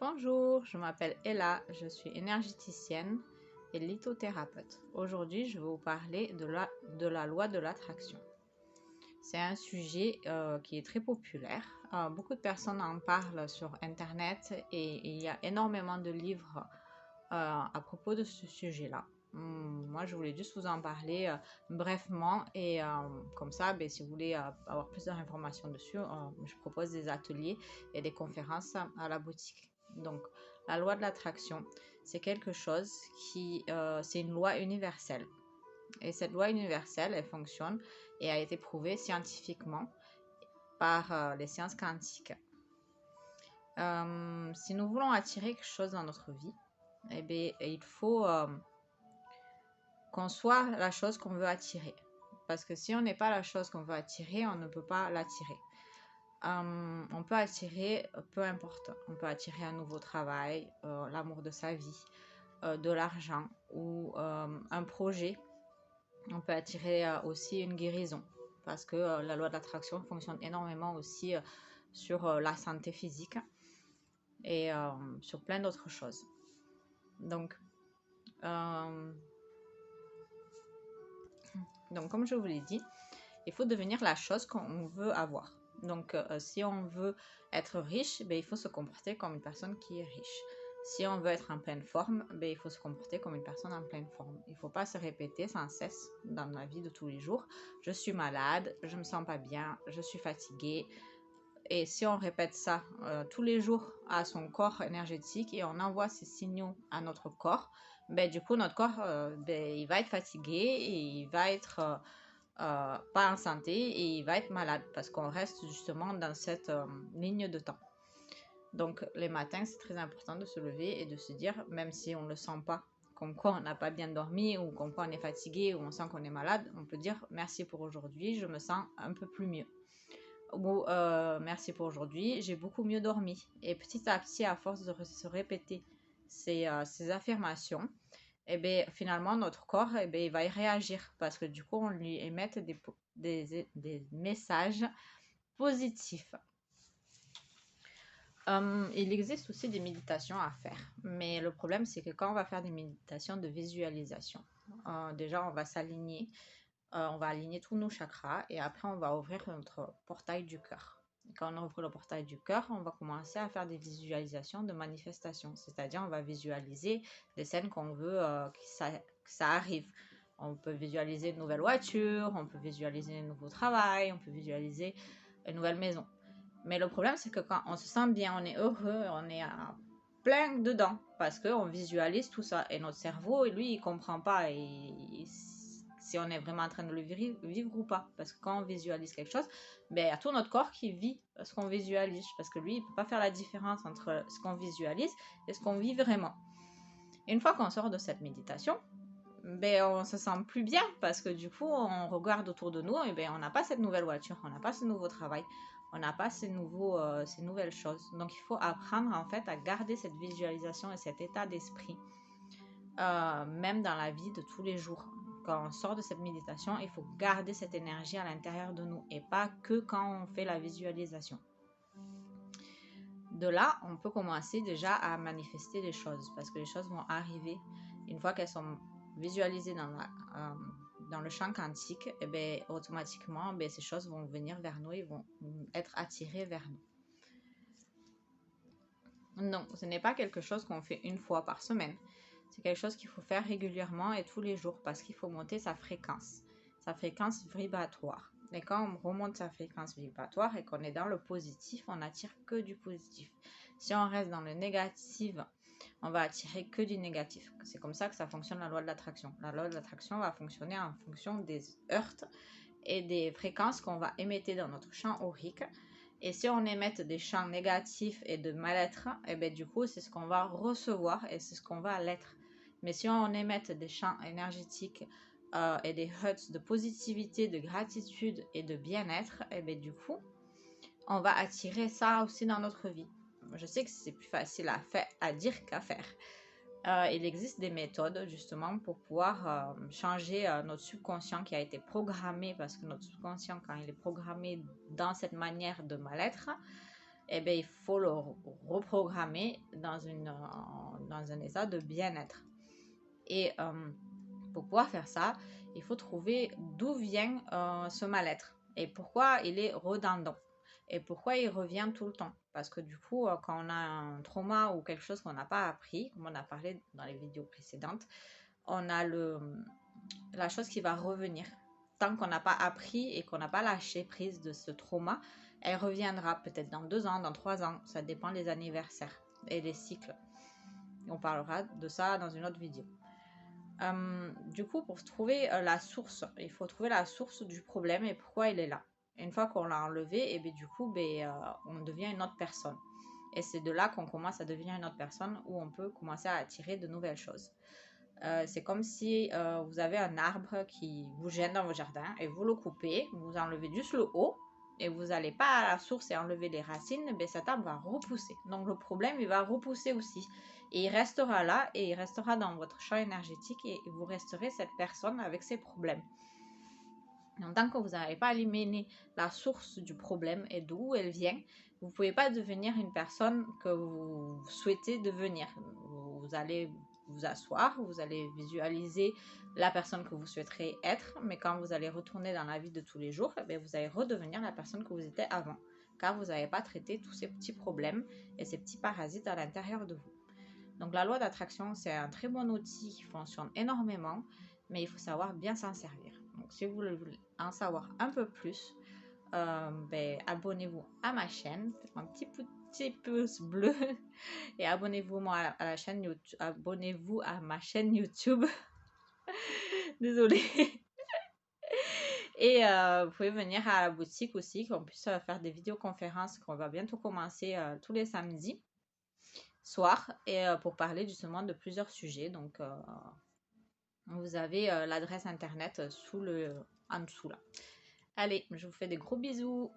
Bonjour, je m'appelle Ella, je suis énergéticienne et lithothérapeute. Aujourd'hui, je vais vous parler de la loi de l'attraction. C'est un sujet qui est très populaire. Beaucoup de personnes en parlent sur Internet et il y a énormément de livres à propos de ce sujet-là. Moi, je voulais juste vous en parler brièvement et comme ça, si vous voulez avoir plus d'informations dessus, je propose des ateliers et des conférences à la boutique. Donc, la loi de l'attraction, c'est quelque chose c'est une loi universelle. Et cette loi universelle, elle fonctionne et a été prouvée scientifiquement par les sciences quantiques. Si nous voulons attirer quelque chose dans notre vie, il faut qu'on soit la chose qu'on veut attirer. Parce que si on n'est pas la chose qu'on veut attirer, on ne peut pas l'attirer. On peut attirer peu importe. On peut attirer un nouveau travail, l'amour de sa vie, de l'argent ou un projet. On peut attirer aussi une guérison. Parce que la loi de l'attraction fonctionne énormément aussi sur la santé physique et sur plein d'autres choses. Donc, comme je vous l'ai dit, il faut devenir la chose qu'on veut avoir. Donc, si on veut être riche, il faut se comporter comme une personne qui est riche. Si on veut être en pleine forme, il faut se comporter comme une personne en pleine forme. Il ne faut pas se répéter sans cesse dans la vie de tous les jours. Je suis malade, je ne me sens pas bien, je suis fatiguée. Et si on répète ça tous les jours à son corps énergétique et on envoie ces signaux à notre corps, du coup, notre corps, il va être fatigué et il va être pas en santé et il va être malade parce qu'on reste justement dans cette ligne de temps. Donc, les matins, c'est très important de se lever et de se dire, même si on ne le sent pas, comme quoi on n'a pas bien dormi ou comme quoi on est fatigué ou on sent qu'on est malade, on peut dire merci pour aujourd'hui, je me sens un peu plus mieux. Ou merci pour aujourd'hui, j'ai beaucoup mieux dormi. Et petit à petit, à force de se répéter ces affirmations, finalement, notre corps, il va y réagir parce que du coup, on lui émet des messages positifs. Il existe aussi des méditations à faire, mais le problème, c'est que quand on va faire des méditations de visualisation, déjà, on va s'aligner, on va aligner tous nos chakras et après, on va ouvrir notre portail du cœur. Quand on ouvre le portail du cœur, on va commencer à faire des visualisations de manifestation, c'est-à-dire on va visualiser des scènes qu'on veut que ça arrive. On peut visualiser une nouvelle voiture, on peut visualiser un nouveau travail, on peut visualiser une nouvelle maison. Mais le problème, c'est que quand on se sent bien, on est heureux, on est plein dedans parce qu'on visualise tout ça. Et notre cerveau, lui, il ne comprend pas si on est vraiment en train de le vivre ou pas. Parce que quand on visualise quelque chose, il y a tout notre corps qui vit ce qu'on visualise. Parce que lui, il ne peut pas faire la différence entre ce qu'on visualise et ce qu'on vit vraiment. Une fois qu'on sort de cette méditation, on se sent plus bien parce que du coup, on regarde autour de nous et on n'a pas cette nouvelle voiture, on n'a pas ce nouveau travail, on n'a pas ces nouvelles choses. Donc, il faut apprendre en fait à garder cette visualisation et cet état d'esprit, même dans la vie de tous les jours. Quand on sort de cette méditation, il faut garder cette énergie à l'intérieur de nous et pas que quand on fait la visualisation. De là, on peut commencer déjà à manifester les choses parce que les choses vont arriver une fois qu'elles sont visualisées dans le champ quantique. Automatiquement, ces choses vont venir vers nous et vont être attirées vers nous. Non, ce n'est pas quelque chose qu'on fait une fois par semaine. C'est quelque chose qu'il faut faire régulièrement et tous les jours parce qu'il faut monter sa fréquence vibratoire. Et quand on remonte sa fréquence vibratoire et qu'on est dans le positif, on n'attire que du positif. Si on reste dans le négatif, on va attirer que du négatif. C'est comme ça que ça fonctionne la loi de l'attraction. La loi de l'attraction va fonctionner en fonction des heurts et des fréquences qu'on va émettre dans notre champ aurique. Et si on émet des champs négatifs et de mal-être, du coup, c'est ce qu'on va recevoir et c'est ce qu'on va l'être. Mais si on émet des champs énergétiques et des huts de positivité, de gratitude et de bien-être, du coup, on va attirer ça aussi dans notre vie. Je sais que c'est plus facile à dire qu'à faire. Il existe des méthodes justement pour pouvoir changer notre subconscient qui a été programmé, parce que notre subconscient, quand il est programmé dans cette manière de mal-être, il faut le reprogrammer dans un état de bien-être. Et pour pouvoir faire ça, il faut trouver d'où vient ce mal-être et pourquoi il est redondant et pourquoi il revient tout le temps. Parce que du coup, quand on a un trauma ou quelque chose qu'on n'a pas appris, comme on a parlé dans les vidéos précédentes, on a la chose qui va revenir. Tant qu'on n'a pas appris et qu'on n'a pas lâché prise de ce trauma, elle reviendra peut-être dans 2 ans, dans 3 ans. Ça dépend des anniversaires et des cycles. On parlera de ça dans une autre vidéo. Du coup, pour trouver la source, il faut trouver la source du problème et pourquoi il est là. Et une fois qu'on l'a enlevé, et bien du coup, on devient une autre personne. Et c'est de là qu'on commence à devenir une autre personne où on peut commencer à attirer de nouvelles choses. C'est comme si vous avez un arbre qui vous gêne dans votre jardin et vous le coupez, vous enlevez juste le haut et vous n'allez pas à la source et enlever les racines, cet arbre va repousser. Donc le problème, il va repousser aussi. Et il restera là et il restera dans votre champ énergétique et vous resterez cette personne avec ses problèmes. Donc, tant que vous n'avez pas éliminé la source du problème et d'où elle vient, vous ne pouvez pas devenir une personne que vous souhaitez devenir. Vous allez vous asseoir, vous allez visualiser la personne que vous souhaiterez être, mais quand vous allez retourner dans la vie de tous les jours, vous allez redevenir la personne que vous étiez avant, car vous n'avez pas traité tous ces petits problèmes et ces petits parasites à l'intérieur de vous. Donc la loi d'attraction, c'est un très bon outil qui fonctionne énormément, mais il faut savoir bien s'en servir. Donc si vous voulez en savoir un peu plus, abonnez-vous à ma chaîne, un petit pouce bleu et abonnez-vous à la chaîne YouTube, abonnez-vous à ma chaîne YouTube. Désolée. Et vous pouvez venir à la boutique aussi, qu'on puisse faire des vidéoconférences qu'on va bientôt commencer tous les samedis soir et pour parler justement de plusieurs sujets. Donc vous avez l'adresse internet en dessous là. Allez, je vous fais des gros bisous.